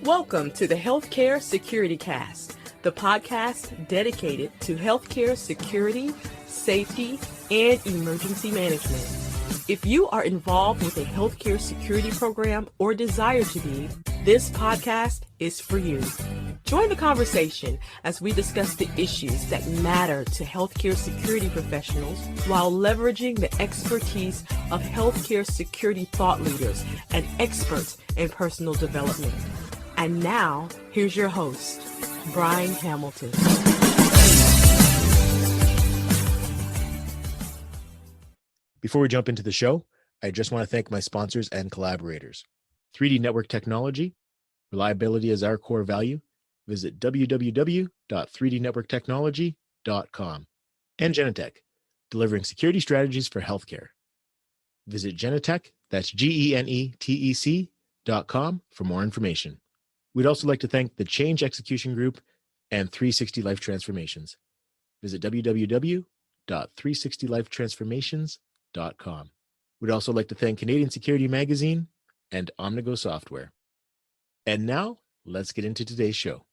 Welcome to the Healthcare Security Cast, the podcast dedicated to healthcare security, safety, and emergency management. If you are involved with a healthcare security program or desire to be, this podcast is for you. Join the conversation as we discuss the issues that matter to healthcare security professionals while leveraging the expertise of healthcare security thought leaders and experts in personal development. And now, here's your host, Brian Hamilton. Before we jump into the show, I just want to thank my sponsors and collaborators. 3D Network Technology, reliability is our core value. Visit www.3dnetworktechnology.com. And Genetech, delivering security strategies for healthcare. Visit Genetech, that's GENETEC.com for more information. We'd also like to thank the Change Execution Group and 360 Life Transformations. Visit www.360lifetransformations.com. We'd also like to thank Canadian Security Magazine and Omnigo Software. And now, let's get into today's show.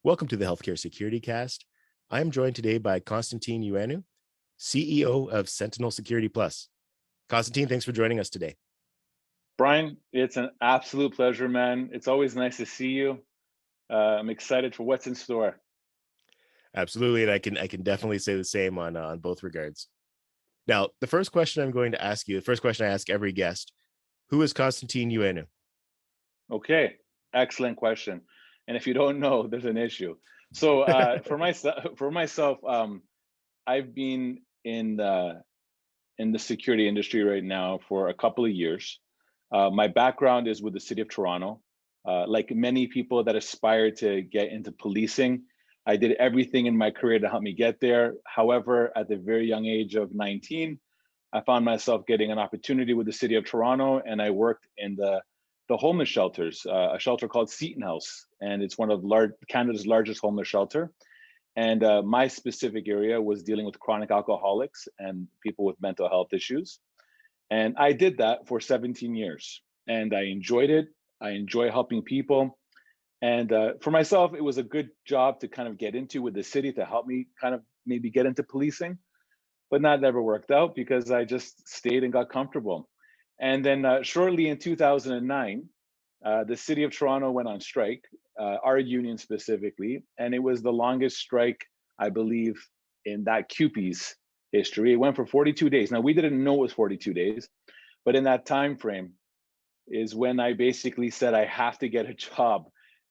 Welcome to the Healthcare Security Cast. I am joined today by Constantine Ioannou, CEO of Sentinel Security Plus. Constantine, thanks for joining us today. Brian, it's an absolute pleasure, man. It's always nice to see you. I'm excited for what's in store. Absolutely, and I can definitely say the same on both regards. Now, the first question I'm going to ask you, the first question I ask every guest, who is Constantine Ioannou? Okay, excellent question. And if you don't know, there's an issue. So for myself, I've been in the security industry right now for a couple of years. My background is with the city of Toronto. Like many people that aspire to get into policing, I did everything in my career to help me get there. However, at the very young age of 19, I found myself getting an opportunity with the city of Toronto, and I worked in the homeless shelters, a shelter called Sentinel, and it's one of Canada's largest homeless shelter. And my specific area was dealing with chronic alcoholics and people with mental health issues. And I did that for 17 years, and I enjoyed it. I enjoy helping people. And for myself, it was a good job to kind of get into with the city to help me kind of maybe get into policing, but that never worked out because I just stayed and got comfortable. And then shortly in 2009, the city of Toronto went on strike, our union specifically, and it was the longest strike, I believe, in that CUPE's history. It went for 42 days. Now, we didn't know it was 42 days, but in that time frame is when I basically said I have to get a job.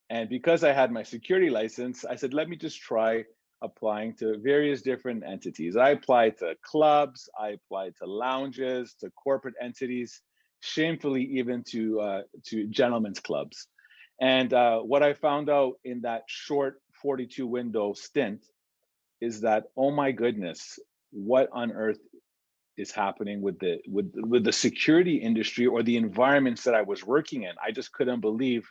And because I had my security license, I said, let me just try applying to various different entities. I applied to clubs, I applied to lounges, to corporate entities, shamefully even to gentlemen's clubs. And what I found out in that short 42 window stint is that, oh my goodness, what on earth is happening with the security industry or the environments that I was working in? I just couldn't believe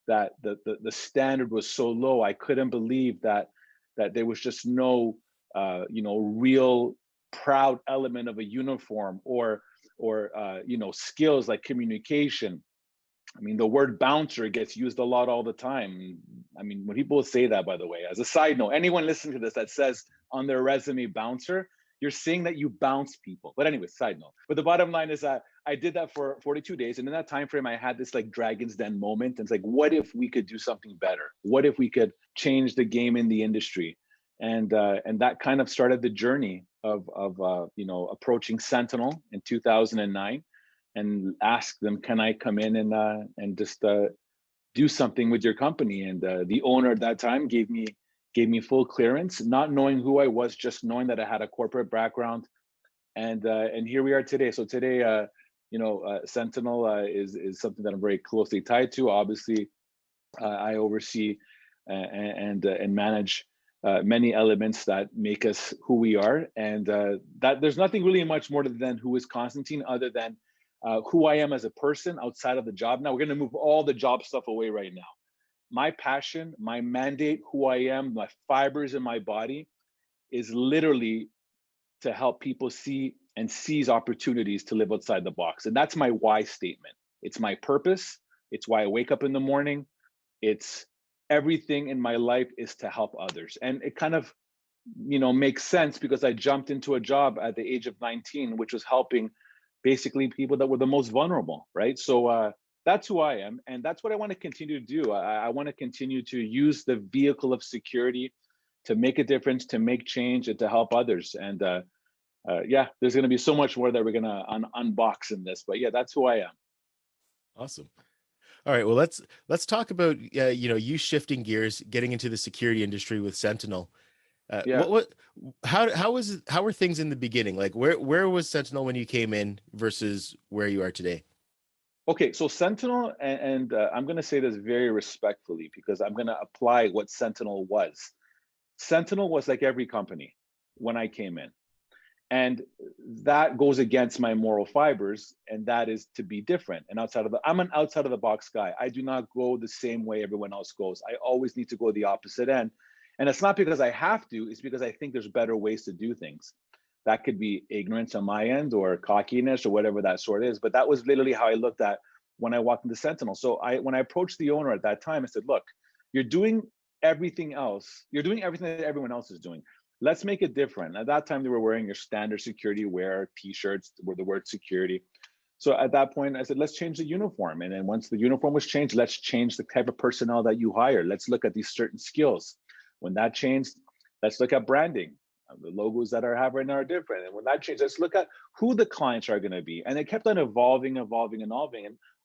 that the standard was so low. I couldn't believe that there was just no real proud element of a uniform or skills like communication. I mean, the word bouncer gets used a lot all the time. I mean, when people say that, by the way, as a side note, anyone listening to this that says on their resume bouncer, you're saying that you bounce people. But anyway, side note. But the bottom line is that I did that for 42 days. And in that time frame, I had this like Dragon's Den moment. And it's like, what if we could do something better? What if we could change the game in the industry? And that kind of started the journey of approaching Sentinel in 2009 and asked them, can I come in and just do something with your company? And the owner at that time gave me full clearance, not knowing who I was, just knowing that I had a corporate background. And here we are today. So today, Sentinel is something that I'm very closely tied to. Obviously, I oversee and manage many elements that make us who we are. And that there's nothing really much more than who is Constantine other than who I am as a person outside of the job. Now, we're going to move all the job stuff away right now. My passion, my mandate, who I am, my fibers in my body is literally to help people see and seize opportunities to live outside the box. And that's my why statement. It's my purpose. It's why I wake up in the morning. It's everything in my life is to help others. And it kind of, makes sense because I jumped into a job at the age of 19, which was helping basically people that were the most vulnerable, right? So that's who I am. And that's what I want to continue to do. I want to continue to use the vehicle of security to make a difference, to make change, and to help others. And yeah, there's going to be so much more that we're going to unbox in this. But yeah, that's who I am. Awesome. All right. Well, let's talk about you shifting gears, getting into the security industry with Sentinel. Yeah. How were things in the beginning? Like where was Sentinel when you came in versus where you are today? Okay, so Sentinel, and I'm going to say this very respectfully because I'm going to apply what Sentinel was. Sentinel was like every company when I came in. And that goes against my moral fibers, and that is to be different. And I'm an outside of the box guy. I do not go the same way everyone else goes. I always need to go the opposite end. And it's not because I have to, it's because I think there's better ways to do things. That could be ignorance on my end or cockiness or whatever that sort is. But that was literally how I looked at when I walked into Sentinel. So when I approached the owner at that time, I said, look, you're doing everything else. You're doing everything that everyone else is doing. Let's make it different. At that time, they were wearing your standard security wear, t-shirts with the word security. So at that point, I said, let's change the uniform. And then once the uniform was changed, let's change the type of personnel that you hire. Let's look at these certain skills. When that changed, let's look at branding. The logos that I have right now are different. And when that changed, let's look at who the clients are going to be. And it kept on evolving. And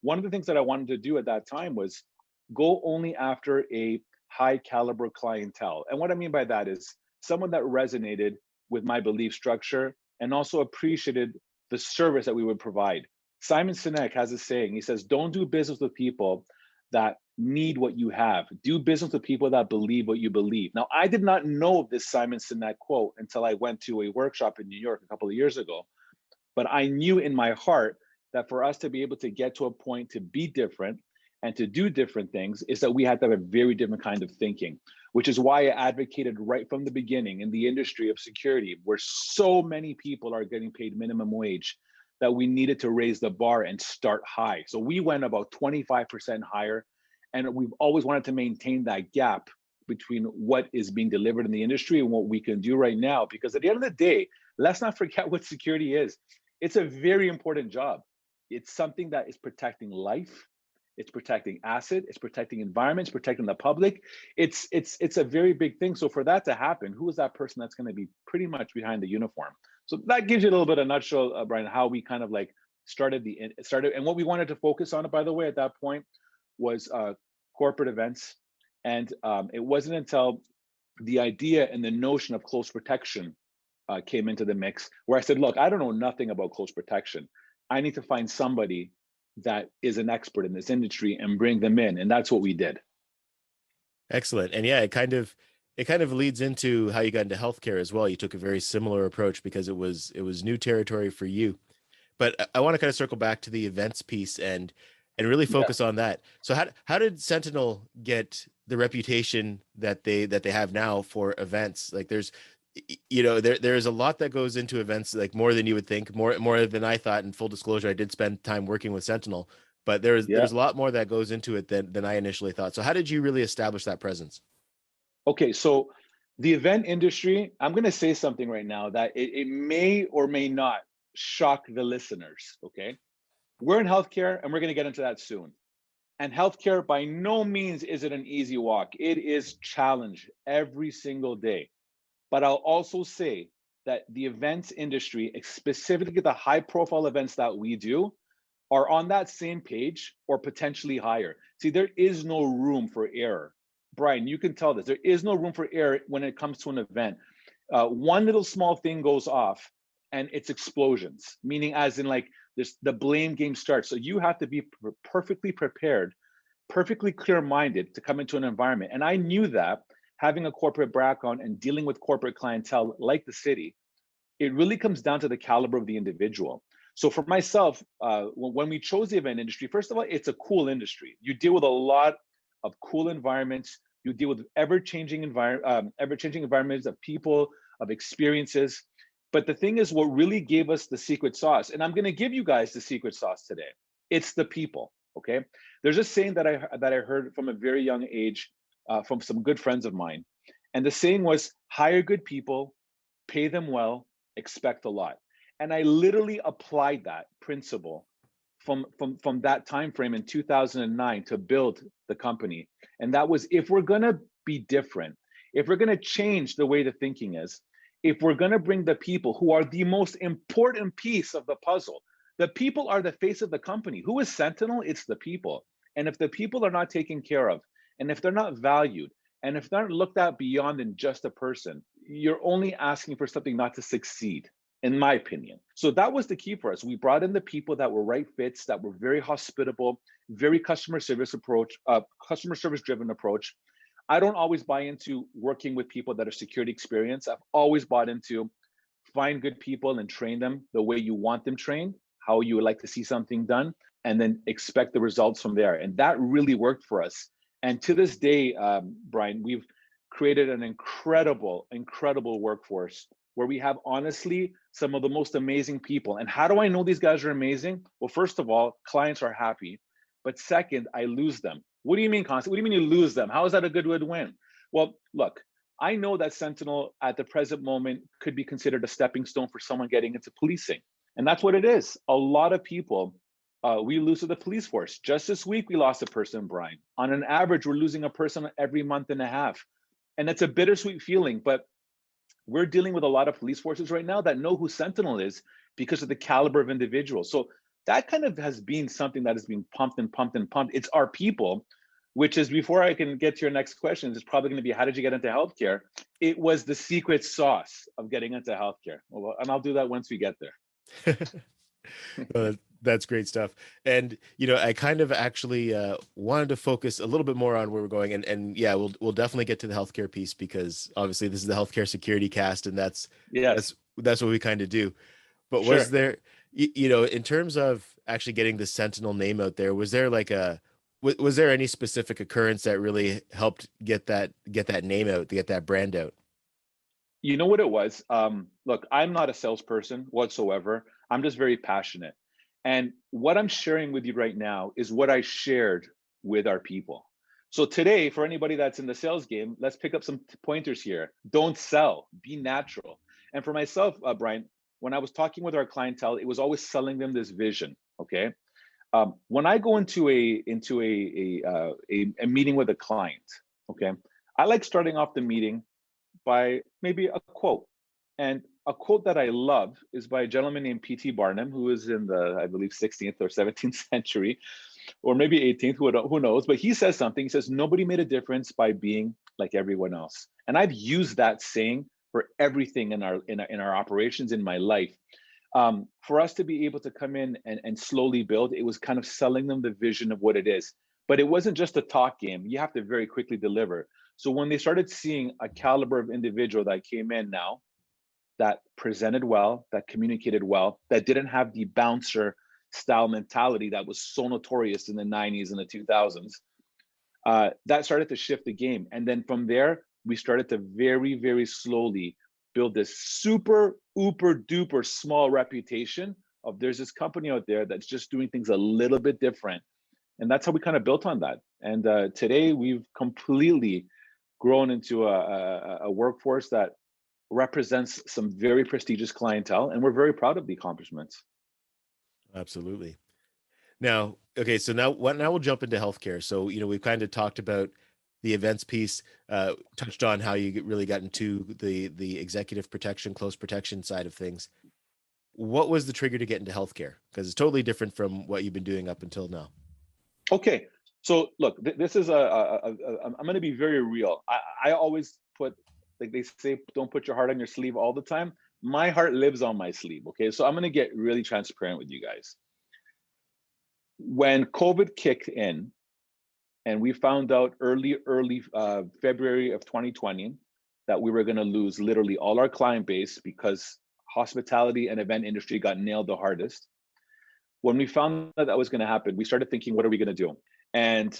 one of the things that I wanted to do at that time was go only after a high caliber clientele. And what I mean by that is someone that resonated with my belief structure and also appreciated the service that we would provide. Simon Sinek has a saying. He says, don't do business with people that need what you have. Do business with people that believe what you believe. Now, I did not know this Simon Sinek quote until I went to a workshop in New York a couple of years ago. But I knew in my heart that for us to be able to get to a point to be different and to do different things is that we had to have a very different kind of thinking, which is why I advocated right from the beginning in the industry of security, where so many people are getting paid minimum wage, that we needed to raise the bar and start high. So we went about 25% higher, and we've always wanted to maintain that gap between what is being delivered in the industry and what we can do right now. Because at the end of the day, let's not forget what security is. It's a very important job. It's something that is protecting life. It's protecting asset, it's protecting environments, protecting the public. It's a very big thing. So for that to happen, who is that person that's going to be pretty much behind the uniform? So that gives you a little bit of nutshell, Brian, how we kind of like started and what we wanted to focus on, by the way, at that point was corporate events. And it wasn't until the idea and the notion of close protection came into the mix, where I said, look, I don't know nothing about close protection. I need to find somebody that is an expert in this industry and bring them in. And that's what we did. Excellent. And yeah, it kind of leads into how you got into healthcare as well. You took a very similar approach because it was new territory for you. But I want to kind of circle back to the events piece and really focus on that. So how did Sentinel get the reputation that they have now for events? Like there's there's a lot that goes into events, like more than you would think, more than I thought. In full disclosure, I did spend time working with Sentinel, but there's a lot more that goes into it than I initially thought. So how did you really establish that presence? Okay, so the event industry, I'm going to say something right now that it may or may not shock the listeners. Okay, we're in healthcare, and we're going to get into that soon. And healthcare, by no means is it an easy walk. It is challenge every single day. But I'll also say that the events industry, specifically the high profile events that we do, are on that same page or potentially higher. See, there is no room for error. Brian, you can tell this. There is no room for error when it comes to an event. One little small thing goes off and it's explosions, meaning as in like this, the blame game starts. So you have to be perfectly prepared, perfectly clear-minded to come into an environment. And I knew that having a corporate background and dealing with corporate clientele like the city, it really comes down to the caliber of the individual. So for myself, when we chose the event industry, first of all, it's a cool industry. You deal with a lot of cool environments. You deal with ever-changing environments of people, of experiences. But the thing is, what really gave us the secret sauce, and I'm going to give you guys the secret sauce today, it's the people. Okay, there's a saying that I heard from a very young age from some good friends of mine, and the saying was, hire good people, pay them well, expect a lot. And I literally applied that principle from that time frame in 2009 to build the company. And that was, if we're going to be different, if we're going to change the way the thinking is, if we're going to bring the people who are the most important piece of the puzzle, the people are the face of the company. Who is Sentinel? It's the people. And if the people are not taken care of, and if they're not valued, and if they're not looked at beyond than just a person, you're only asking for something not to succeed, in my opinion. So that was the key for us. We brought in the people that were right fits, that were very hospitable, very customer service driven approach. I don't always buy into working with people that are security experienced. I've always bought into find good people and train them the way you want them trained, how you would like to see something done, and then expect the results from there. And that really worked for us. And to this day, Brian, we've created an incredible workforce where we have honestly some of the most amazing people. And how do I know these guys are amazing? Well, first of all, clients are happy. But second, I lose them. What do you mean, Constantine? What do you mean you lose them? How is that a good way to win? Well, look, I know that Sentinel at the present moment could be considered a stepping stone for someone getting into policing. And that's what it is. A lot of people we lose to the police force. Just this week, we lost a person, Brian. On an average, we're losing a person every month and a half. And it's a bittersweet feeling, but we're dealing with a lot of police forces right now that know who Sentinel is because of the caliber of individuals. So that kind of has been something that has been pumped and pumped and pumped. It's our people, which is, before I can get to your next question, it's probably going to be, how did you get into healthcare? It was the secret sauce of getting into healthcare. Well, and I'll do that once we get there. That's great stuff. And, I kind of actually wanted to focus a little bit more on where we're going. And yeah, we'll definitely get to the healthcare piece, because obviously this is the healthcare security cast, and that's what we kind of do. But Sure. was there, in terms of actually getting the Sentinel name out there, was there was there any specific occurrence that really helped get that name out, to get that brand out? You know what it was? Look, I'm not a salesperson whatsoever. I'm just very passionate. And what I'm sharing with you right now is what I shared with our people. So today, for anybody that's in the sales game, let's pick up some pointers here. Don't sell, be natural. And for myself, Brian, when I was talking with our clientele, it was always selling them this vision, okay? When I go into a meeting with a client, okay, I like starting off the meeting by maybe a quote. And a quote that I love is by a gentleman named P.T. Barnum, who is in the, I believe, 16th or 17th century, or maybe 18th, who knows? But he says something. He says, nobody made a difference by being like everyone else. And I've used that saying for everything in our operations, in my life. For us to be able to come in and slowly build, it was kind of selling them the vision of what it is. But it wasn't just a talk game. You have to very quickly deliver. So when they started seeing a caliber of individual that came in now, that presented well, that communicated well, that didn't have the bouncer style mentality that was so notorious in the 90s and the 2000s, that started to shift the game. And then from there, we started to very, very slowly build this super, ooper duper small reputation of, there's this company out there that's just doing things a little bit different. And that's how we kind of built on that. And today we've completely grown into a workforce that represents some very prestigious clientele, and we're very proud of the accomplishments. Absolutely. Now, okay, so now we'll jump into healthcare. So, we've kind of talked about the events piece, touched on how you really got into the executive protection, close protection side of things. What was the trigger to get into healthcare? Because it's totally different from what you've been doing up until now. Okay, so look, this is I'm going to be very real. I always put, like they say, don't put your heart on your sleeve all the time. My heart lives on my sleeve. Okay, so I'm going to get really transparent with you guys. When COVID kicked in, and we found out early February of 2020 that we were going to lose literally all our client base because hospitality and event industry got nailed the hardest. When we found that was going to happen, we started thinking, what are we going to do? And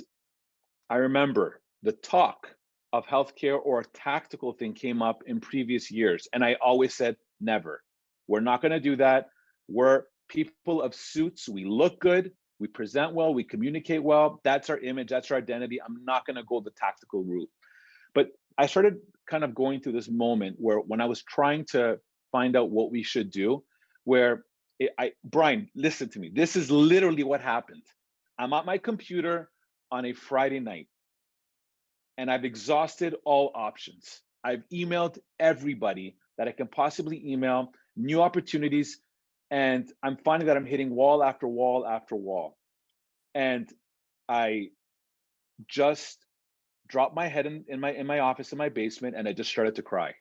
I remember the talk of healthcare or a tactical thing came up in previous years. And I always said, never. We're not going to do that. We're people of suits. We look good. we present well, we communicate well. That's our image, that's our identity. I'm not going to go the tactical route. But I started kind of going through this moment where when I was trying to find out what we should do, where Brian, listen to me. This is literally what happened. I'm at my computer on a Friday night and I've exhausted all options. I've emailed everybody that I can possibly email, new opportunities, and I'm finding that I'm hitting wall after wall after wall. And I just dropped my head in my office in my basement, and I just started to cry.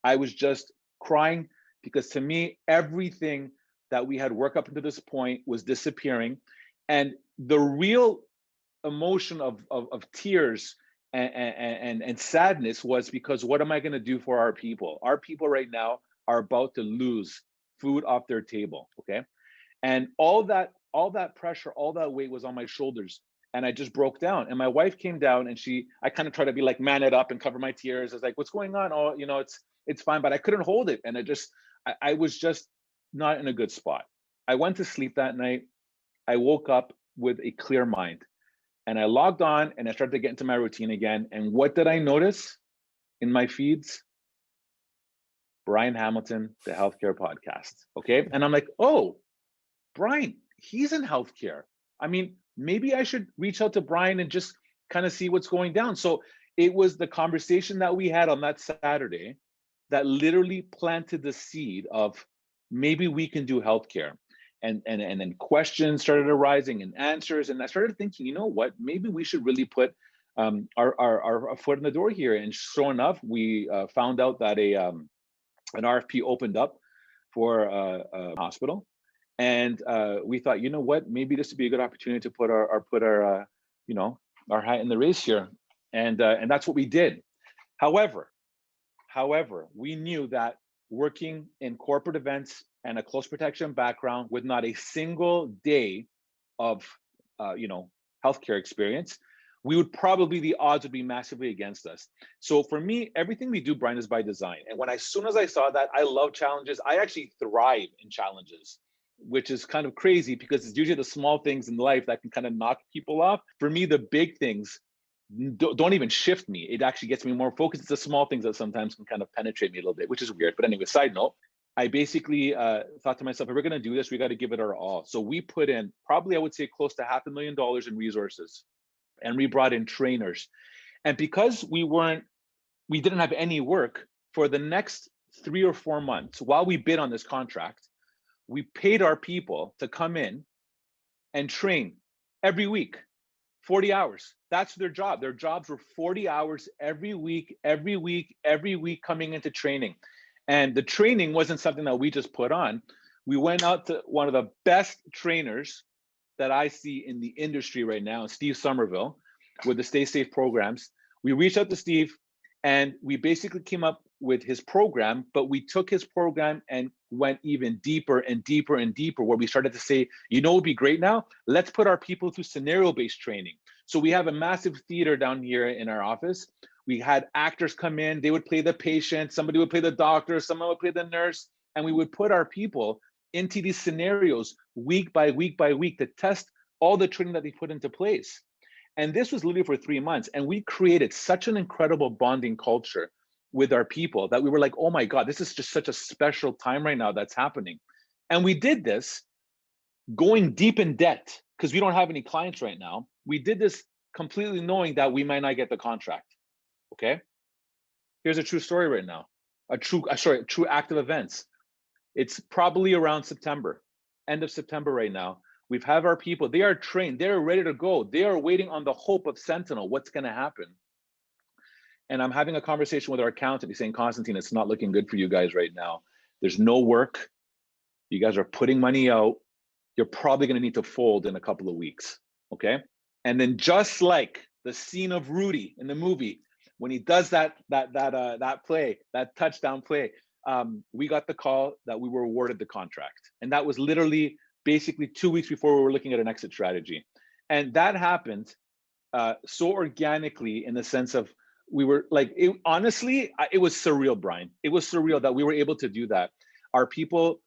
I was just crying because to me, everything that we had worked up to this point was disappearing. And the real emotion of tears and sadness was because what am I going to do for our people? Our people right now are about to lose food off their table, okay? And all that pressure, all that weight was on my shoulders, and I just broke down. And my wife came down, and I kind of tried to be like, man it up and cover my tears. I was like, what's going on? Oh, you know, it's fine, but I couldn't hold it. And I was just not in a good spot. I went to sleep that night. I woke up with a clear mind, and I logged on and I started to get into my routine again. And what did I notice in my feeds? Brian Hamilton, the healthcare podcast. Okay. And I'm like, oh, Brian, he's in healthcare. I mean, maybe I should reach out to Brian and just kind of see what's going down. So it was the conversation that we had on that Saturday that literally planted the seed of maybe we can do healthcare. And then questions started arising and answers. And I started thinking, you know what, maybe we should really put our foot in the door here. And sure enough, we found out that an RFP opened up for a hospital. And we thought, you know what, maybe this would be a good opportunity to put our hat in the race here. And that's what we did. However, we knew that working in corporate events and a close protection background with not a single day of healthcare experience, the odds would be massively against us. So for me, everything we do, Brian, is by design. And as soon as I saw that, I love challenges. I actually thrive in challenges, which is kind of crazy because it's usually the small things in life that can kind of knock people off. For me, the big things don't even shift me. It actually gets me more focused. It's the small things that sometimes can kind of penetrate me a little bit, which is weird. But anyway, side note, I basically thought to myself, if we're going to do this, we got to give it our all. So we put in probably, I would say, close to $500,000 in resources, and we brought in trainers. And because we didn't have any work for the next 3 or 4 months while we bid on this contract, we paid our people to come in and train every week, 40 hours. That's their job. Their jobs were 40 hours every week coming into training. And the training wasn't something that we just put on. We went out to one of the best trainers that I see in the industry right now, Steve Summerville, with the Stay Safe programs. We reached out to Steve and we basically came up with his program, but we took his program and went even deeper and deeper and deeper, where we started to say, you know, it'd be great now, let's put our people through scenario-based training. So we have a massive theater down here in our office. We had actors come in, they would play the patient, somebody would play the doctor, someone would play the nurse, and we would put our people into these scenarios week by week by week to test all the training that they put into place. And this was literally for 3 months. And we created such an incredible bonding culture with our people that we were like, oh my God, this is just such a special time right now that's happening. And we did this going deep in debt because we don't have any clients right now. We did this completely knowing that we might not get the contract. Okay. Here's a true story right now. True act of events. It's probably around September, end of September right now. We've have our people, they are trained, they're ready to go. They are waiting on the hope of Sentinel, what's gonna happen. And I'm having a conversation with our accountant. He's saying, Constantine, it's not looking good for you guys right now. There's no work. You guys are putting money out. You're probably gonna need to fold in a couple of weeks, okay? And then just like the scene of Rudy in the movie, when he does that play, that touchdown play, we got the call that we were awarded the contract. And that was literally basically 2 weeks before we were looking at an exit strategy. And that happened so organically in the sense of we were like, honestly, it was surreal, Brian. It was surreal that we were able to do that. Our people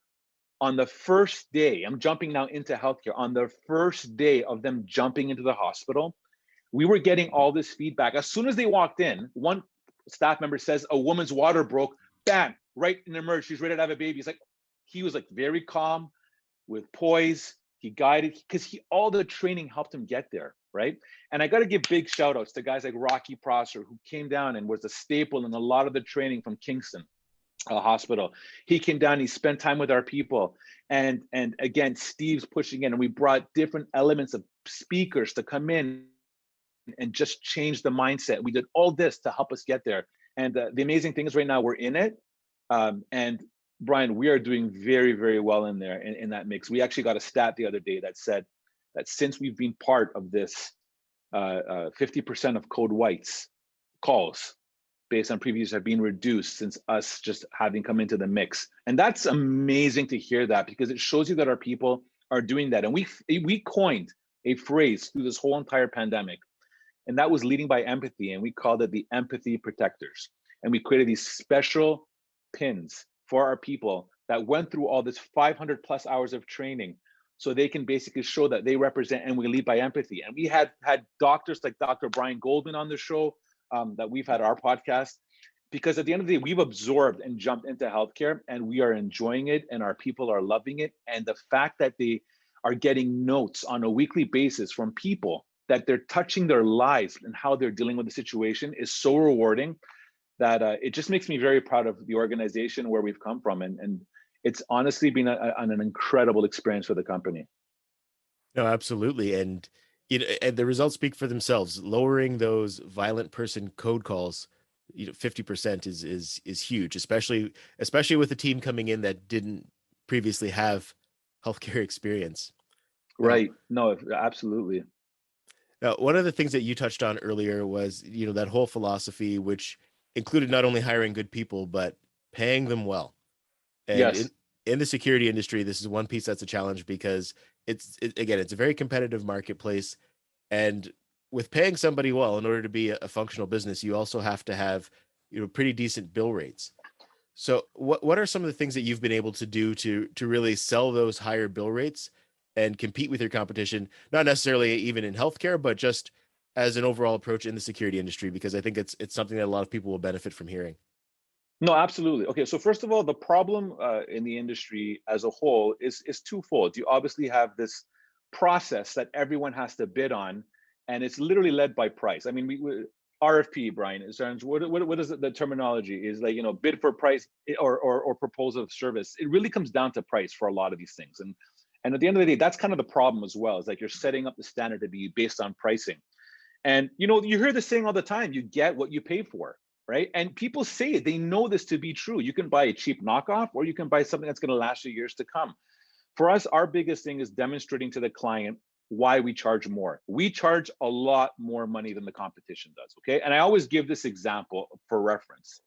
On the first day, I'm jumping now into healthcare, on the first day of them jumping into the hospital, we were getting all this feedback. As soon as they walked in, one staff member says, a woman's water broke, bam, right in the emerge, she's ready to have a baby. He was like very calm, with poise. He guided, because all the training helped him get there, right? And I got to give big shout outs to guys like Rocky Prosser, who came down and was a staple in a lot of the training from Kingston Hospital. He came down, he spent time with our people. And again, Steve's pushing in, and we brought different elements of speakers to come in and just change the mindset. We did all this to help us get there. And the amazing thing is right now we're in it. And Brian, we are doing very, very well in there in that mix. We actually got a stat the other day that said that since we've been part of this, 50% of code whites calls based on previews have been reduced since us just having come into the mix. And that's amazing to hear that, because it shows you that our people are doing that. And we coined a phrase through this whole entire pandemic, and that was leading by empathy. And we called it the empathy protectors. And we created these special pins for our people that went through all this 500 plus hours of training, so they can basically show that they represent and we lead by empathy. And we had doctors like Dr. Brian Goldman on the show, that we've had our podcast, because at the end of the day, we've absorbed and jumped into healthcare, and we are enjoying it, and our people are loving it. And the fact that they are getting notes on a weekly basis from people that they're touching their lives and how they're dealing with the situation is so rewarding that it just makes me very proud of the organization, where we've come from. And it's honestly been an incredible experience for the company. No, absolutely. And and the results speak for themselves. Lowering those violent person code calls, 50% is huge, especially with a team coming in that didn't previously have healthcare experience. Right. No, absolutely. Now, one of the things that you touched on earlier was, that whole philosophy, which included not only hiring good people, but paying them well. And yes. In the security industry, this is one piece that's a challenge, because it's a very competitive marketplace. And with paying somebody well, in order to be a functional business, you also have to have, pretty decent bill rates. So what are some of the things that you've been able to do to really sell those higher bill rates and compete with your competition, not necessarily even in healthcare, but just as an overall approach in the security industry? Because I think it's something that a lot of people will benefit from hearing. No, absolutely. Okay, so first of all, the problem in the industry as a whole is twofold. You obviously have this process that everyone has to bid on, and it's literally led by price. I mean, we RFP, Brian, what is it, the terminology is like, bid for price or proposal of service. It really comes down to price for a lot of these things. And at the end of the day, that's kind of the problem as well. Is like you're setting up the standard to be based on pricing. And you hear this saying all the time, you get what you pay for, right? And people say it, they know this to be true. You can buy a cheap knockoff, or you can buy something that's going to last you years to come. For us, our biggest thing is demonstrating to the client why we charge more. We charge a lot more money than the competition does, okay? And I always give this example for reference.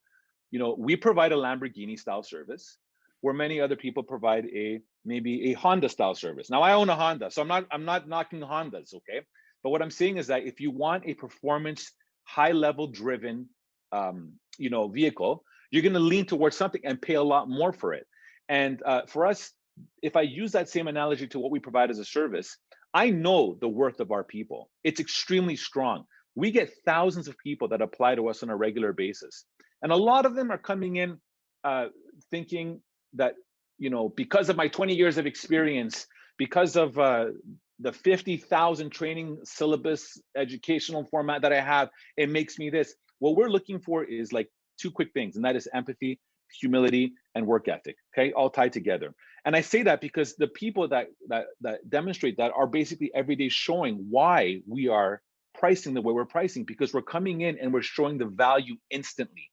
We provide a Lamborghini style service where many other people provide maybe a Honda style service. Now I own a Honda, so I'm not knocking Hondas, okay? But what I'm saying is that if you want a performance, high level driven, vehicle, you're going to lean towards something and pay a lot more for it. And for us, if I use that same analogy to what we provide as a service, I know the worth of our people. It's extremely strong. We get thousands of people that apply to us on a regular basis. And a lot of them are coming in thinking that, because of my 20 years of experience, because of the 50,000 training syllabus educational format that I have, it makes me this. What we're looking for is like two quick things, and that is empathy, humility, and work ethic, okay, all tied together. And I say that because the people that demonstrate that are basically every day showing why we are pricing the way we're pricing, because we're coming in and we're showing the value instantly.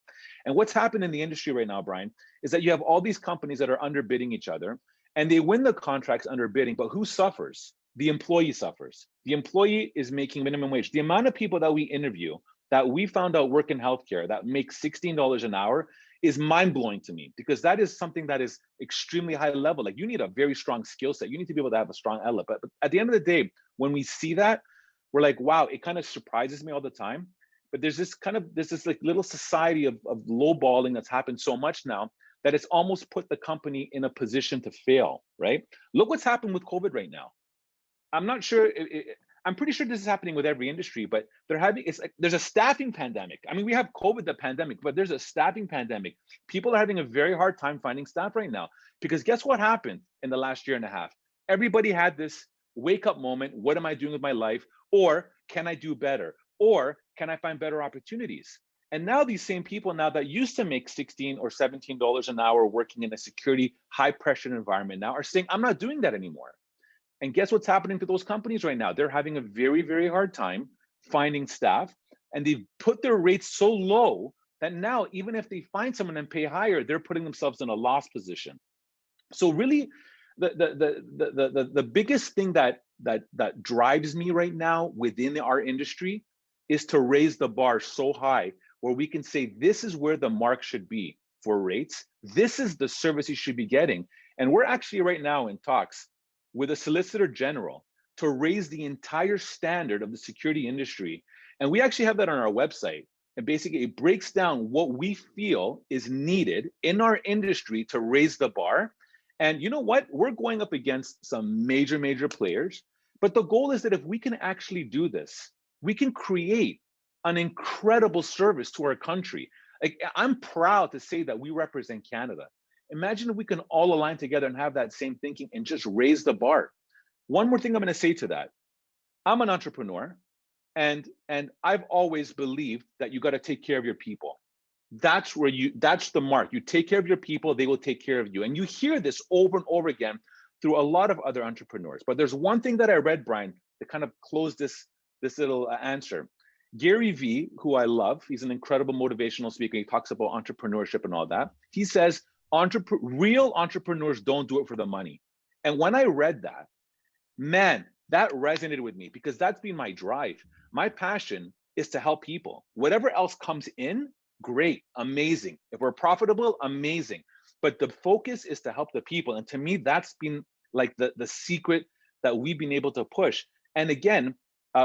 And what's happened in the industry right now, Brian, is that you have all these companies that are underbidding each other, and they win the contracts underbidding, but who suffers? The employee suffers. The employee is making minimum wage. The amount of people that we interview that we found out work in healthcare that make $16 an hour is mind-blowing to me, because that is something that is extremely high level. Like, you need a very strong skill set. You need to be able to have a strong element. But at the end of the day, when we see that, we're like, wow, it kind of surprises me all the time. But there's this like little society of lowballing that's happened so much now, that it's almost put the company in a position to fail, right? Look what's happened with COVID right now. I'm not sure, I'm pretty sure this is happening with every industry, but it's like there's a staffing pandemic. I mean, we have COVID, the pandemic, but there's a staffing pandemic. People are having a very hard time finding staff right now, because guess what happened in the last year and a half? Everybody had this wake up moment. What am I doing with my life? Or can I do better? Or can I find better opportunities? And now these same people now that used to make $16 or $17 an hour working in a security high pressure environment now are saying, I'm not doing that anymore. And guess what's happening to those companies right now? They're having a very, very hard time finding staff, and they've put their rates so low that now even if they find someone and pay higher, they're putting themselves in a loss position. So really, the biggest thing that drives me right now within our industry is to raise the bar so high where we can say this is where the mark should be for rates. This is the service you should be getting. And we're actually right now in talks with a solicitor general to raise the entire standard of the security industry. And we actually have that on our website. And basically it breaks down what we feel is needed in our industry to raise the bar. And you know what? We're going up against some major, major players. But the goal is that if we can actually do this, we can create an incredible service to our country. Like, I'm proud to say that we represent Canada. Imagine if we can all align together and have that same thinking and just raise the bar. One more thing I'm going to say to that. I'm an entrepreneur, and I've always believed that you got to take care of your people. That's the mark. You take care of your people, they will take care of you. And you hear this over and over again through a lot of other entrepreneurs. But there's one thing that I read, Brian, to kind of close this little answer. Gary Vee, who I love, he's an incredible motivational speaker. He talks about entrepreneurship and all that. He says, real entrepreneurs don't do it for the money. And when I read that, man, that resonated with me, because that's been my drive. My passion is to help people. Whatever else comes in, great, amazing. If we're profitable, amazing. But the focus is to help the people. And to me, that's been like the secret that we've been able to push. And again,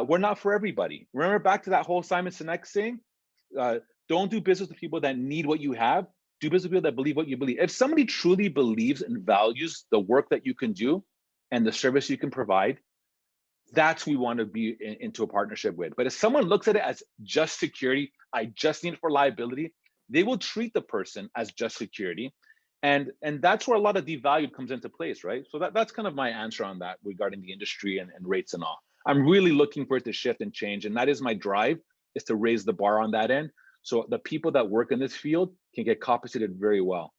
we're not for everybody. Remember back to that whole Simon Sinek saying, don't do business with people that need what you have. Do business with people that believe what you believe. If somebody truly believes and values the work that you can do and the service you can provide, that's who we want to be into a partnership with. But if someone looks at it as just security, I just need it for liability, they will treat the person as just security. And that's where a lot of devalued comes into place, right? So that's kind of my answer on that regarding the industry and rates and all. I'm really looking for it to shift and change. And that is my drive, is to raise the bar on that end, so the people that work in this field can get compensated very well.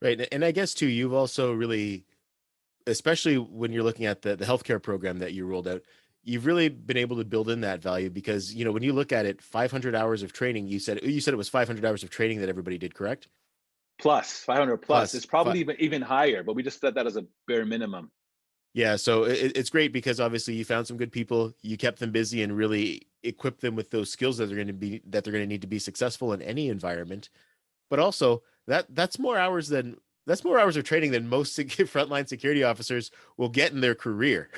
Right. And I guess too, you've also really, especially when you're looking at the healthcare program that you rolled out, you've really been able to build in that value, because, you know, when you look at it, 500 hours of training, you said it was 500 hours of training that everybody did, correct? Plus 500 plus. It's probably even higher, but we just set that as a bare minimum. Yeah. So it's great, because obviously you found some good people, you kept them busy and really equipped them with those skills that they're going to need to be successful in any environment. But also that's more hours of training than most frontline security officers will get in their career.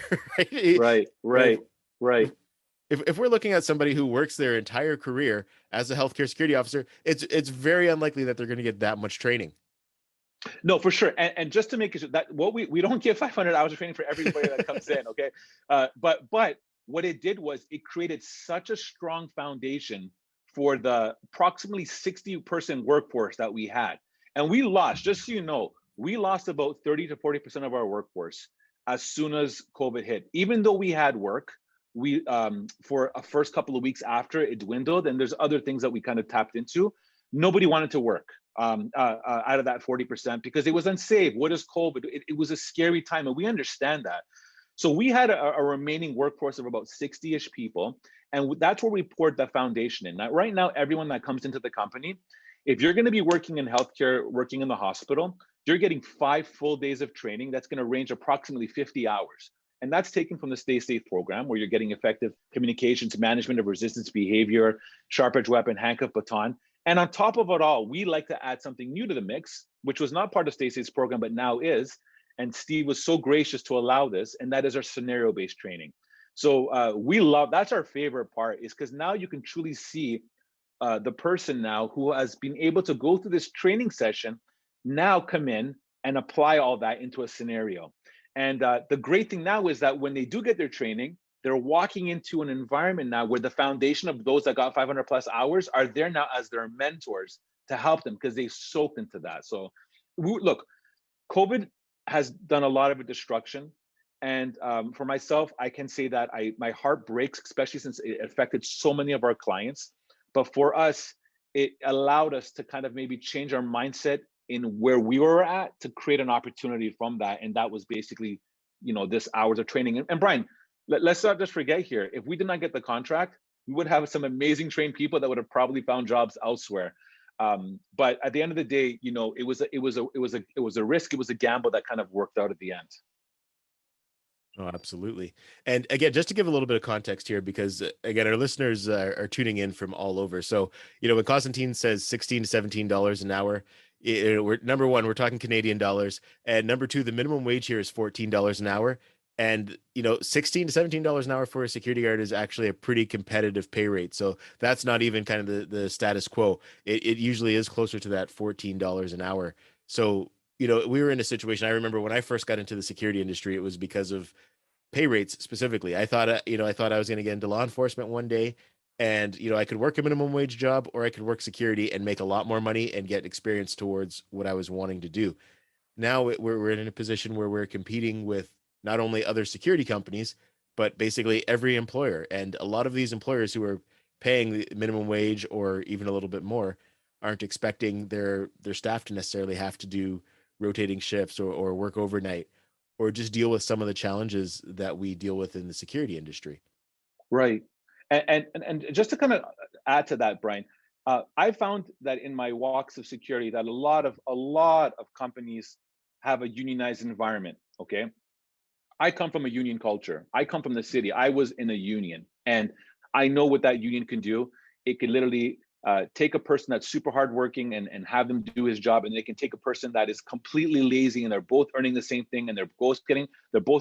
Right. If we're looking at somebody who works their entire career as a healthcare security officer, it's very unlikely that they're going to get that much training. No, for sure. And just to make it that we don't give 500 hours of training for everybody that comes in. Okay. But what it did was it created such a strong foundation for the approximately 60-person workforce that we had. And we lost, just so you know, we lost about 30 to 40% of our workforce as soon as COVID hit. Even though we had work, we for a first couple of weeks after, it dwindled, and there's other things that we kind of tapped into. Nobody wanted to work out of that 40% because it was unsafe. What is COVID? It was a scary time, and we understand that. So we had a remaining workforce of about 60-ish people, and that's where we poured the foundation in. Now, right now, everyone that comes into the company, if you're going to be working in healthcare, working in the hospital, you're getting 5 full days of training. That's going to range approximately 50 hours. And that's taken from the Stay Safe program, where you're getting effective communications, management of resistance behavior, sharp edge weapon, handcuff baton. And on top of it all, we like to add something new to the mix, which was not part of Stay Safe's program, but now is. And Steve was so gracious to allow this, and that is our scenario-based training. So we love, that's our favorite part, is because now you can truly see the person now who has been able to go through this training session now come in and apply all that into a scenario. And the great thing now is that when they do get their training, they're walking into an environment now where the foundation of those that got 500 plus hours are there now as their mentors to help them because they soaked into that. So look, COVID has done a lot of destruction. And for myself, I can say that my heart breaks, especially since it affected so many of our clients. But for us, it allowed us to kind of maybe change our mindset in where we were at to create an opportunity from that. And that was basically, this hours of training. And Brian, let's not just forget here, if we did not get the contract, we would have some amazing trained people that would have probably found jobs elsewhere. But at the end of the day, it was a risk, it was a gamble that kind of worked out at the end. Oh, absolutely. And again, just to give a little bit of context here, because again, our listeners are tuning in from all over. So, when Constantine says $16 to $17 an hour, we're number one, we're talking Canadian dollars, and number two, the minimum wage here is $14 an hour. And $16 to $17 an hour for a security guard is actually a pretty competitive pay rate. So that's not even kind of the status quo. It usually is closer to that $14 an hour. So we were in a situation. I remember when I first got into the security industry, it was because of pay rates specifically. I thought I was going to get into law enforcement one day, and I could work a minimum wage job, or I could work security and make a lot more money and get experience towards what I was wanting to do. Now we're in a position where we're competing with not only other security companies, but basically every employer. And a lot of these employers who are paying the minimum wage or even a little bit more aren't expecting their staff to necessarily have to do rotating shifts or work overnight, or just deal with some of the challenges that we deal with in the security industry. Right. And just to kind of add to that, Brian, I found that in my walks of security that a lot of companies have a unionized environment. Okay. I come from a union culture. I come from the city. I was in a union, and I know what that union can do. It can literally take a person that's super hardworking and have them do his job, and they can take a person that is completely lazy, and they're both earning the same thing, and they're both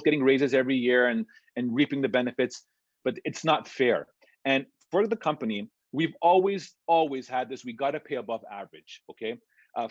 getting raises every year and reaping the benefits. But it's not fair. And for the company, we've always had this. We got to pay above average. Okay,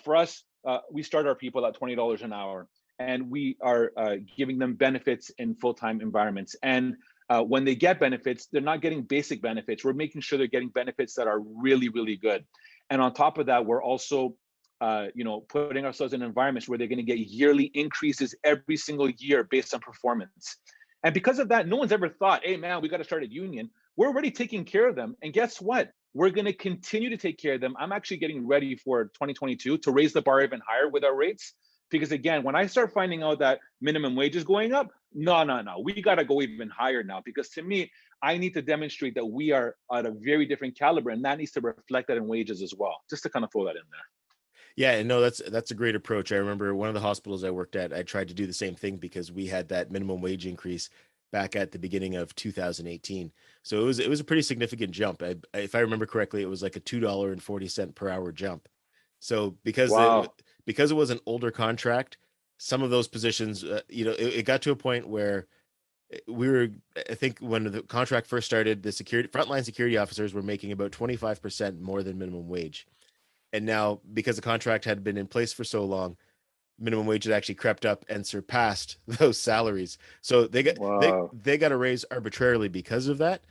for us, we start our people at $20 an hour. And we are giving them benefits in full-time environments. And when they get benefits, they're not getting basic benefits. We're making sure they're getting benefits that are really, really good. And on top of that, we're also, putting ourselves in environments where they're going to get yearly increases every single year based on performance. And because of that, no one's ever thought, hey, man, we got to start a union. We're already taking care of them. And guess what? We're going to continue to take care of them. I'm actually getting ready for 2022 to raise the bar even higher with our rates. Because again, when I start finding out that minimum wage is going up, no, we got to go even higher now. Because to me, I need to demonstrate that we are at a very different caliber, and that needs to reflect that in wages as well. Just to kind of throw that in there. Yeah, no, that's a great approach. I remember one of the hospitals I worked at, I tried to do the same thing because we had that minimum wage increase back at the beginning of 2018. So it was a pretty significant jump. If I remember correctly, it was like a $2.40 per hour jump. So because it was an older contract, some of those positions, it got to a point where I think when the contract first started, the frontline security officers were making about 25% more than minimum wage. And now, because the contract had been in place for so long, minimum wage had actually crept up and surpassed those salaries. So they got a raise arbitrarily because of that.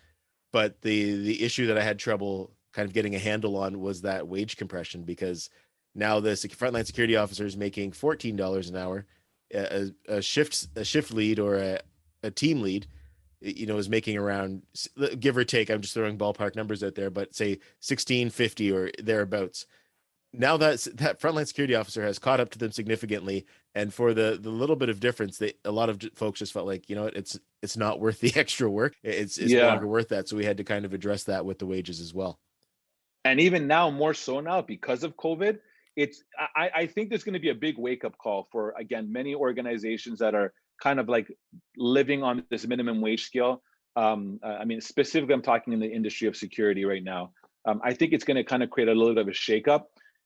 But the issue that I had trouble kind of getting a handle on was that wage compression, because now the frontline security officer is making $14 an hour. A shift lead or a team lead, is making around, give or take, I'm just throwing ballpark numbers out there, but say $16.50 or thereabouts. Now that frontline security officer has caught up to them significantly, and for the little bit of difference, a lot of folks just felt like, it's not worth the extra work. It's no longer worth that. So we had to kind of address that with the wages as well. And even now, more so now because of COVID, I think there's going to be a big wake up call for, again, many organizations that are kind of like living on this minimum wage scale. I mean, specifically, I'm talking in the industry of security right now. I think it's going to kind of create a little bit of a shakeup.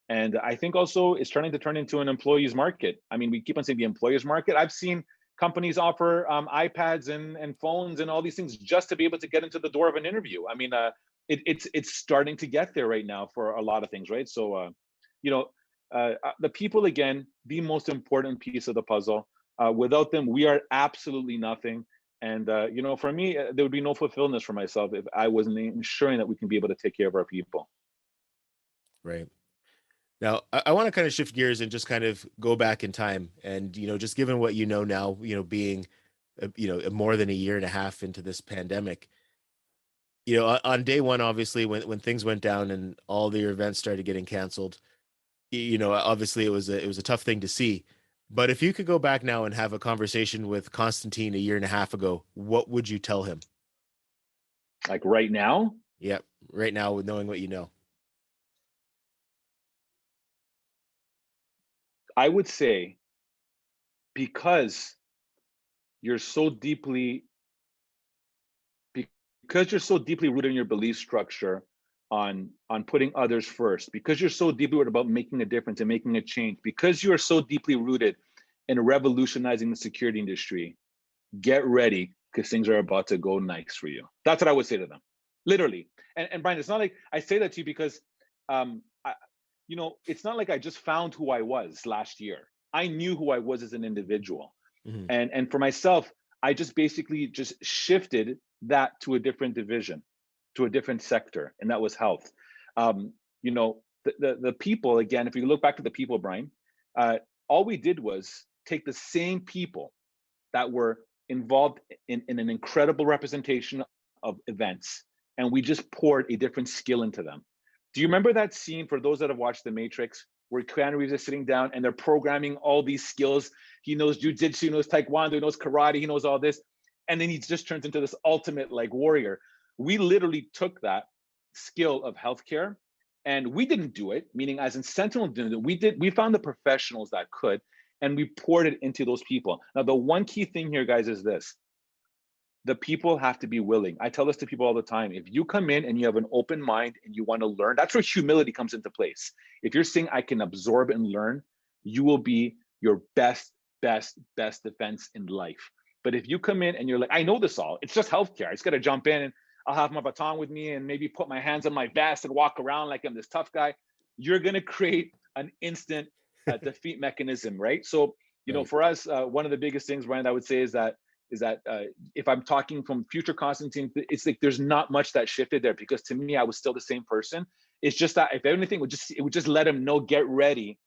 And I think also it's turning into an employee's market. I mean, we keep on saying the employer's market. I've seen companies offer iPads and phones and all these things just to be able to get into the door of an interview. I mean, it's starting to get there right now for a lot of things, right? So, The people, again, the most important piece of the puzzle. Without them, we are absolutely nothing. And, for me, there would be no fulfillment for myself if I wasn't ensuring that we can be able to take care of our people. Right. Now, I want to kind of shift gears and just kind of go back in time. And, just given what you know now, being, more than a year and a half into this pandemic, on day one, obviously, when things went down and all the events started getting canceled, obviously it was a tough thing to see. But if you could go back now and have a conversation with Constantine a year and a half ago, what would you tell him? Like right now? Yeah, right now, with knowing what you know. I would say, because you're so deeply rooted in your belief structure on putting others first, because you're so deeply rooted about making a difference and making a change, because you are so deeply rooted in revolutionizing the security industry, get ready, because things are about to go nice for you. That's what I would say to them, literally. And Brian, it's not like I say that to you because it's not like I just found who I was last year. I knew who I was as an individual. Mm-hmm. And for myself, I just basically just shifted that to a different division, to a different sector, and that was health. The people, again, if you look back to the people, Brian, all we did was take the same people that were involved in an incredible representation of events, and we just poured a different skill into them. Do you remember that scene, for those that have watched The Matrix, where Keanu Reeves is sitting down and they're programming all these skills? He knows jujitsu, he knows taekwondo, he knows karate, he knows all this. And then he just turns into this ultimate warrior. We literally took that skill of healthcare, and we didn't do it, meaning as in Sentinel didn't do it. We found the professionals that could, and we poured it into those people. Now, the one key thing here, guys, is this. The people have to be willing. I tell this to people all the time. If you come in and you have an open mind and you want to learn, that's where humility comes into place. If you're saying I can absorb and learn, you will be your best defense in life. But if you come in and you're like, I know this all, it's just healthcare, I just got to jump in and I'll have my baton with me and maybe put my hands on my vest and walk around like I'm this tough guy, you're going to create an instant defeat mechanism, right? So, Right. For us, one of the biggest things, Ryan, I would say is that if I'm talking from future Constantine, it's like there's not much that shifted there, because to me, I was still the same person. It's just that if anything, it would just let him know, get ready,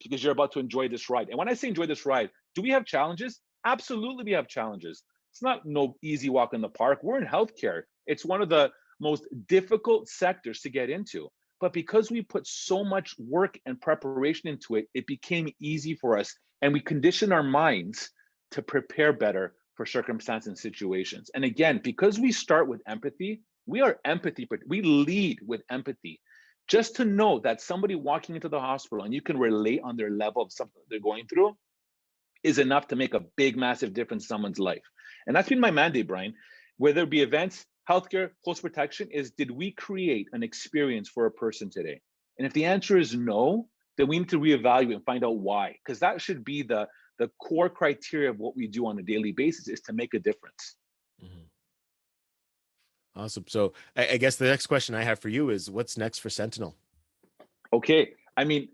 because you're about to enjoy this ride. And when I say enjoy this ride, do we have challenges? Absolutely, we have challenges. It's not no easy walk in the park. We're in healthcare. It's one of the most difficult sectors to get into. But because we put so much work and preparation into it, it became easy for us. And we conditioned our minds to prepare better for circumstances and situations. And again, because we start with empathy, we are empathy, but we lead with empathy. Just to know that somebody walking into the hospital and you can relate on their level of something they're going through is enough to make a big, massive difference in someone's life. And that's been my mandate, Brian. Whether it be events, healthcare, close protection, is did we create an experience for a person today? And if the answer is no, then we need to reevaluate and find out why. Because that should be the core criteria of what we do on a daily basis, is to make a difference. Mm-hmm. Awesome. So I guess the next question I have for you is, what's next for Sentinel? Okay. I mean,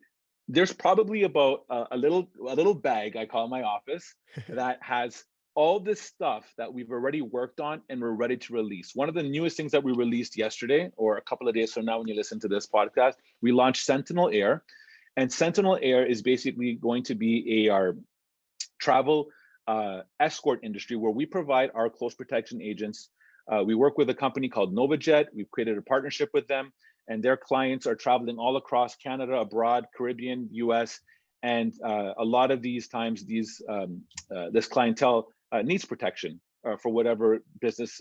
there's probably about a little bag, I call my office, that has all this stuff that we've already worked on and we're ready to release. One of the newest things that we released yesterday, or a couple of days from now when you listen to this podcast, we launched Sentinel Air. And Sentinel Air is basically going to be our travel escort industry, where we provide our close protection agents. We work with a company called NovaJet. We've created a partnership with them, and their clients are traveling all across Canada, abroad, Caribbean, US. And a lot of these times, this clientele needs protection for whatever business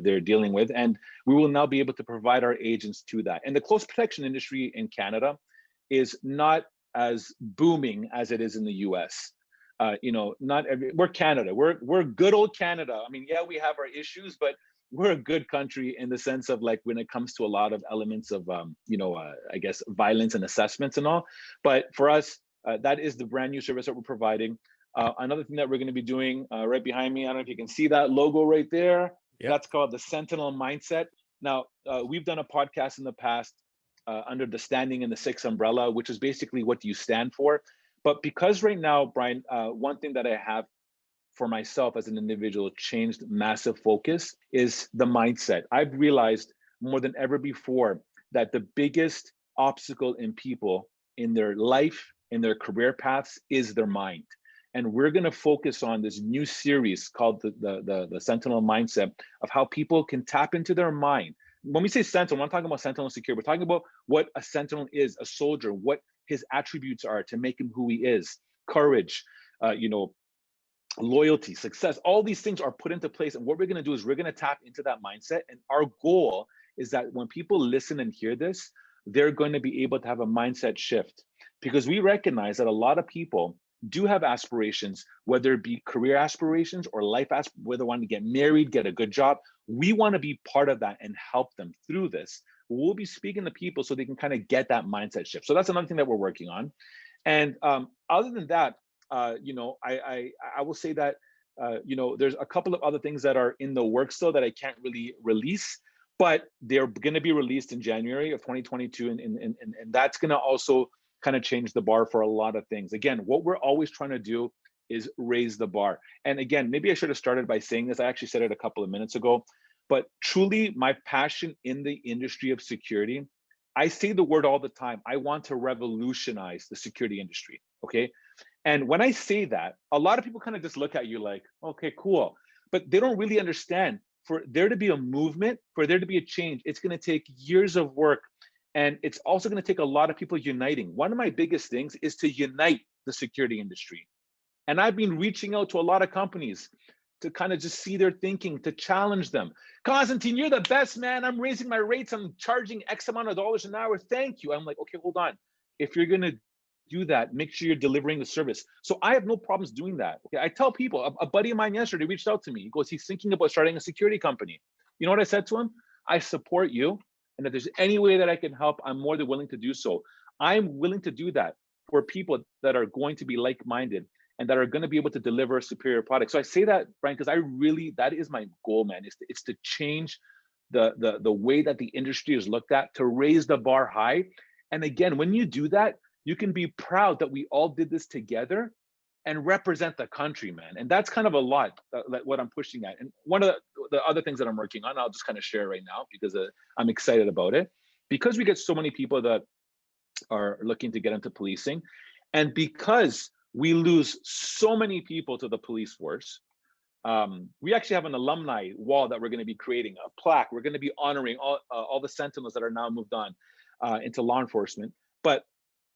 they're dealing with. And we will now be able to provide our agents to that. And the close protection industry in Canada is not as booming as it is in the US. We're Canada. We're good old Canada. I mean, yeah, we have our issues, but we're a good country in the sense of when it comes to a lot of elements of, I guess, violence and assessments and all. But for us, that is the brand new service that we're providing. Another thing that we're going to be doing right behind me, I don't know if you can see that logo right there. Yep. That's called the Sentinel Mindset. Now, we've done a podcast in the past under the standing in the six umbrella, which is basically what you stand for. But because right now, Brian, one thing that I have for myself as an individual changed massive focus is the mindset. I've realized more than ever before that the biggest obstacle in people in their life, in their career paths, is their mind. And we're going to focus on this new series called the Sentinel Mindset, of how people can tap into their mind. When we say Sentinel, we're not talking about Sentinel Security. We're talking about what a Sentinel is, a soldier, what his attributes are to make him who he is. Courage, loyalty, success, all these things are put into place. And what we're going to do is we're going to tap into that mindset. And our goal is that when people listen and hear this, they're going to be able to have a mindset shift, because we recognize that a lot of people do have aspirations, whether it be career aspirations or life aspirations, whether they want to get married, get a good job. We want to be part of that and help them through this. We'll be speaking to people so they can kind of get that mindset shift. So that's another thing that we're working on. And other than that, I will say that there's a couple of other things that are in the works still that I can't really release, but they're going to be released in January of 2022, and that's going to also kind of change the bar for a lot of things. Again, what we're always trying to do is raise the bar. And again, maybe I should have started by saying this. I actually said it a couple of minutes ago, but truly my passion in the industry of security, I say the word all the time. I want to revolutionize the security industry. Okay. And when I say that, a lot of people kind of just look at you like, okay, cool. But they don't really understand, for there to be a movement, for there to be a change, it's going to take years of work. And it's also going to take a lot of people uniting. One of my biggest things is to unite the security industry. And I've been reaching out to a lot of companies to kind of just see their thinking, to challenge them. Constantine, you're the best, man. I'm raising my rates. I'm charging X amount of dollars an hour. Thank you. I'm like, okay, hold on. If you're going to do that, make sure you're delivering the service. So I have no problems doing that. Okay, I tell people, a buddy of mine yesterday reached out to me. He goes, he's thinking about starting a security company. You know what I said to him? I support you. And if there's any way that I can help, I'm more than willing to do so. I'm willing to do that for people that are going to be like-minded and that are going to be able to deliver a superior product. So I say that, Brian, because that is my goal, man. It's to change the way that the industry is looked at, to raise the bar high. And again, when you do that, you can be proud that we all did this together and represent the country, man. And that's kind of a lot, what I'm pushing at. And one of the other things that I'm working on, I'll just kind of share right now because I'm excited about it. Because we get so many people that are looking to get into policing, and because we lose so many people to the police force, we actually have an alumni wall that we're going to be creating, a plaque. We're going to be honoring all the sentinels that are now moved on into law enforcement. But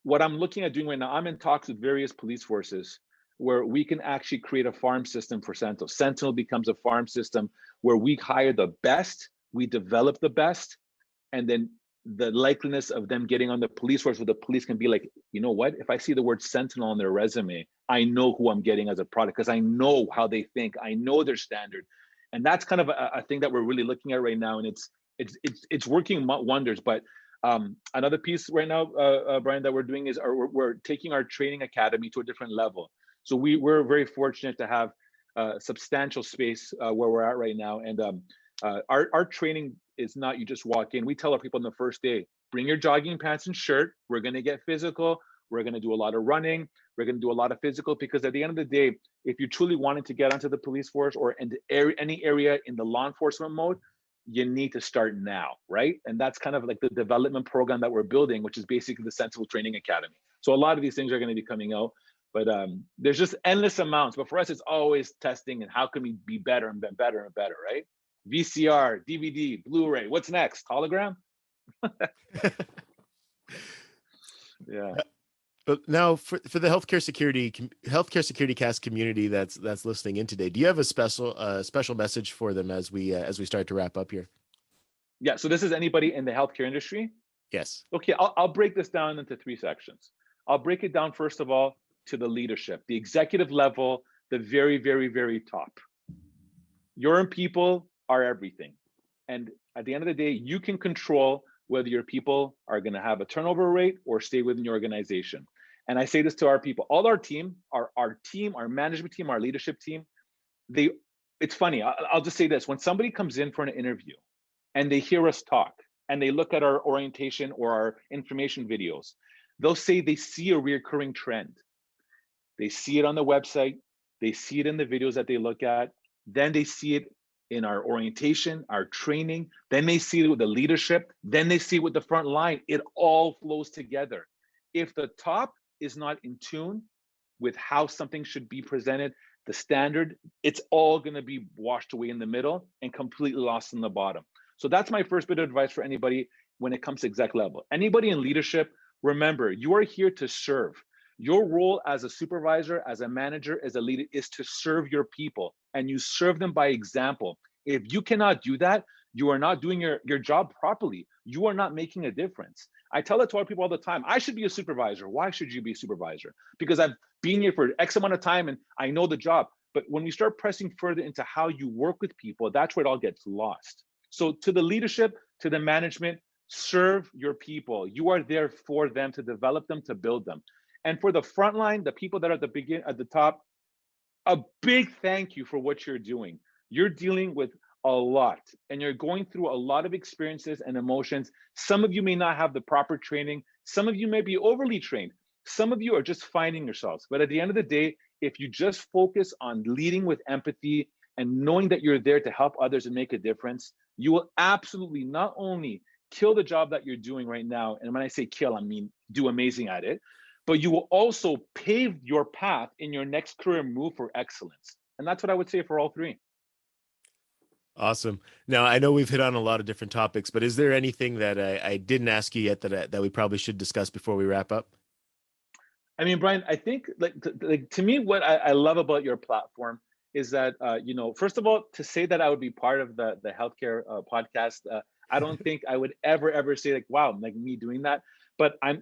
what I'm looking at doing right now, I'm in talks with various police forces where we can actually create a farm system for Sentinel. Sentinel becomes a farm system where we hire the best, we develop the best, and then the likeliness of them getting on the police force where the police can be like, you know what, if I see the word Sentinel on their resume, I know who I'm getting as a product because I know how they think, I know their standard. And that's kind of a thing that we're really looking at right now. And it's working wonders. But another piece right now, Brian, that we're doing is we're taking our training academy to a different level. So we're very fortunate to have substantial space where we're at right now. And our training is not you just walk in. We tell our people on the first day, bring your jogging pants and shirt. We're going to get physical. We're going to do a lot of running. We're going to do a lot of physical, because at the end of the day, if you truly wanted to get onto the police force or into any area in the law enforcement mode, you need to start now, right? And that's kind of like the development program that we're building, which is basically the Sentinel Training Academy. So a lot of these things are going to be coming out, but there's just endless amounts. But for us, it's always testing and how can we be better and better and better, right? VCR, DVD, Blu-ray. What's next? Hologram? Yeah. But now for the healthcare security cast community that's listening in today, do you have a special message for them as we start to wrap up here? Yeah. So this is anybody in the healthcare industry? Yes. Okay. I'll break this down into 3 sections. I'll break it down, first of all, to the leadership, the executive level, the very, very, very top. Your people are everything. And at the end of the day, you can control whether your people are going to have a turnover rate or stay within your organization. And I say this to our people, all our team, our management team, our leadership team, it's funny. I'll just say this. When somebody comes in for an interview and they hear us talk, and they look at our orientation or our information videos, they'll say they see a recurring trend. They see it on the website, they see it in the videos that they look at, then they see it in our orientation, our training, then they see it with the leadership, then they see it with the front line. It all flows together. If the top is not in tune with how something should be presented, the standard, it's all going to be washed away in the middle and completely lost in the bottom. So that's my first bit of advice for anybody when it comes to exec level. Anybody in leadership, remember, you are here to serve. Your role as a supervisor, as a manager, as a leader is to serve your people, and you serve them by example. If you cannot do that, you are not doing your job properly. You are not making a difference. I tell it to our people all the time. I should be a supervisor. Why should you be a supervisor? Because I've been here for X amount of time and I know the job. But when we start pressing further into how you work with people, that's where it all gets lost. So to the leadership, to the management, serve your people. You are there for them, to develop them, to build them. And for the frontline, the people that are at the top, a big thank you for what you're doing. You're dealing with a lot, and you're going through a lot of experiences and emotions. Some of you may not have the proper training. Some of you may be overly trained. Some of you are just finding yourselves. But at the end of the day, if you just focus on leading with empathy and knowing that you're there to help others and make a difference, you will absolutely not only kill the job that you're doing right now, and when I say kill, I mean do amazing at it, but you will also pave your path in your next career move for excellence. And that's what I would say for all three. Awesome. Now, I know we've hit on a lot of different topics, but is there anything that I didn't ask you yet that we probably should discuss before we wrap up? I mean, Brian, I think to me, what I love about your platform is that, first of all, to say that I would be part of the healthcare podcast, I don't think I would ever say like, wow, like me doing that. But I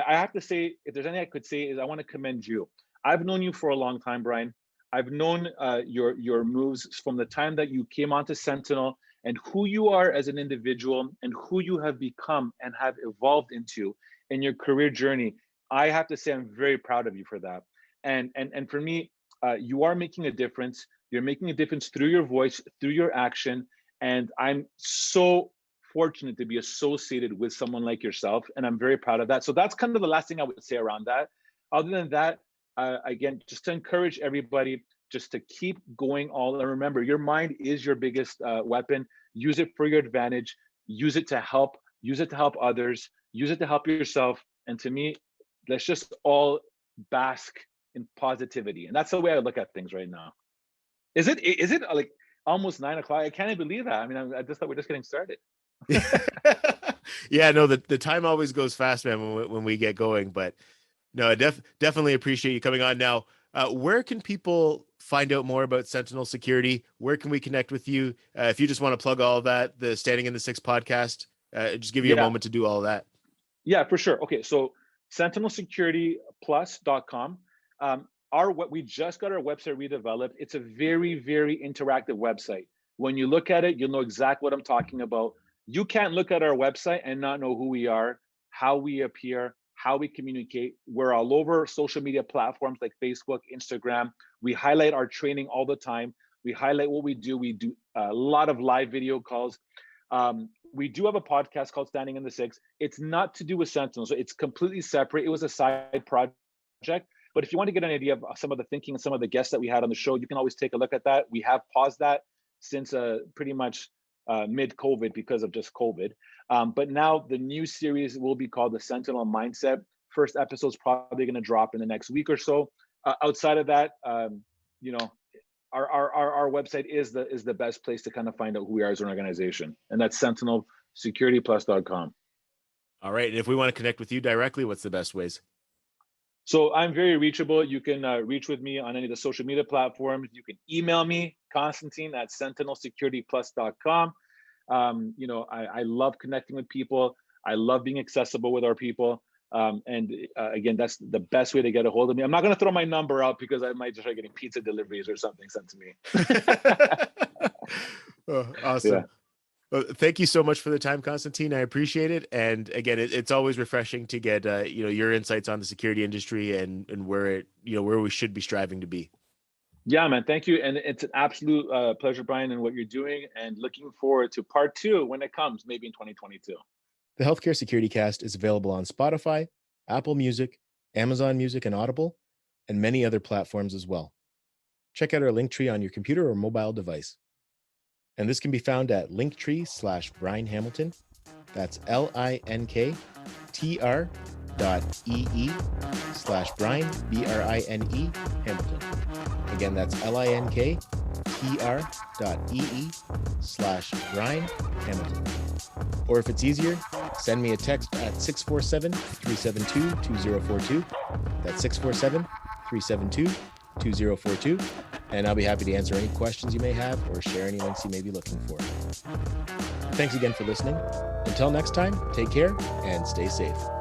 have to say, if there's anything I could say, is I want to commend you. I've known you for a long time, Brian. I've known your moves from the time that you came onto Sentinel, and who you are as an individual and who you have become and have evolved into in your career journey. I have to say I'm very proud of you for that. And for me, you are making a difference. You're making a difference through your voice, through your action. And I'm so fortunate to be associated with someone like yourself. And I'm very proud of that. So that's kind of the last thing I would say around that. Other than that, again, just to encourage everybody just to keep going all. And remember, your mind is your biggest weapon. Use it for your advantage. Use it to help. Use it to help others. Use it to help yourself. And to me, let's just all bask in positivity. And that's the way I look at things right now. Is it like almost 9 o'clock? I can't even believe that. I mean, I just thought we're just getting started. Yeah, no, the time always goes fast, man, when we get going. But no, I definitely appreciate you coming on. Now, where can people find out more about Sentinel Security? Where can we connect with you? If you just want to plug all of that, the Standing in the Six podcast, just give you a moment to do all of that. Yeah, for sure. Okay, so sentinelsecurityplus.com. We just got our website redeveloped. It's a very, very interactive website. When you look at it, you'll know exactly what I'm talking about. You can't look at our website and not know who we are, how we appear, how we communicate. We're all over social media platforms like Facebook, Instagram. We highlight our training all the time. We highlight what we do. We do a lot of live video calls. We do have a podcast called Standing in the Six. It's not to do with Sentinel, so it's completely separate. It was a side project. But if you want to get an idea of some of the thinking and some of the guests that we had on the show, you can always take a look at that. We have paused that since pretty much mid-COVID because of just COVID. But now the new series will be called the Sentinel Mindset. First episode's probably going to drop in the next week or so. Outside of that, our website is the best place to kind of find out who we are as an organization, and that's sentinelsecurityplus.com. All right, and if we want to connect with you directly, what's the best ways? So I'm very reachable. You can reach with me on any of the social media platforms. You can email me, Constantine at sentinelsecurityplus.com. I love connecting with people. I love being accessible with our people. Again, that's the best way to get a hold of me. I'm not going to throw my number out because I might just start getting pizza deliveries or something sent to me. Oh, awesome. Yeah. Well, thank you so much for the time, Constantine. I appreciate it. And again, it's always refreshing to get, your insights on the security industry and where we should be striving to be. Yeah, man. Thank you. And it's an absolute pleasure, Brian, and what you're doing, and looking forward to part 2 when it comes, maybe in 2022. The Healthcare Security Cast is available on Spotify, Apple Music, Amazon Music and Audible, and many other platforms as well. Check out our link tree on your computer or mobile device. And this can be found at linktree/Brian Hamilton. That's linktr.ee/Brian, BRINE, Hamilton. Again, that's linktr.ee/Brian Hamilton. Or if it's easier, send me a text at 647-372-2042. That's 647-372-2042. And I'll be happy to answer any questions you may have or share any links you may be looking for. Thanks again for listening. Until next time, take care and stay safe.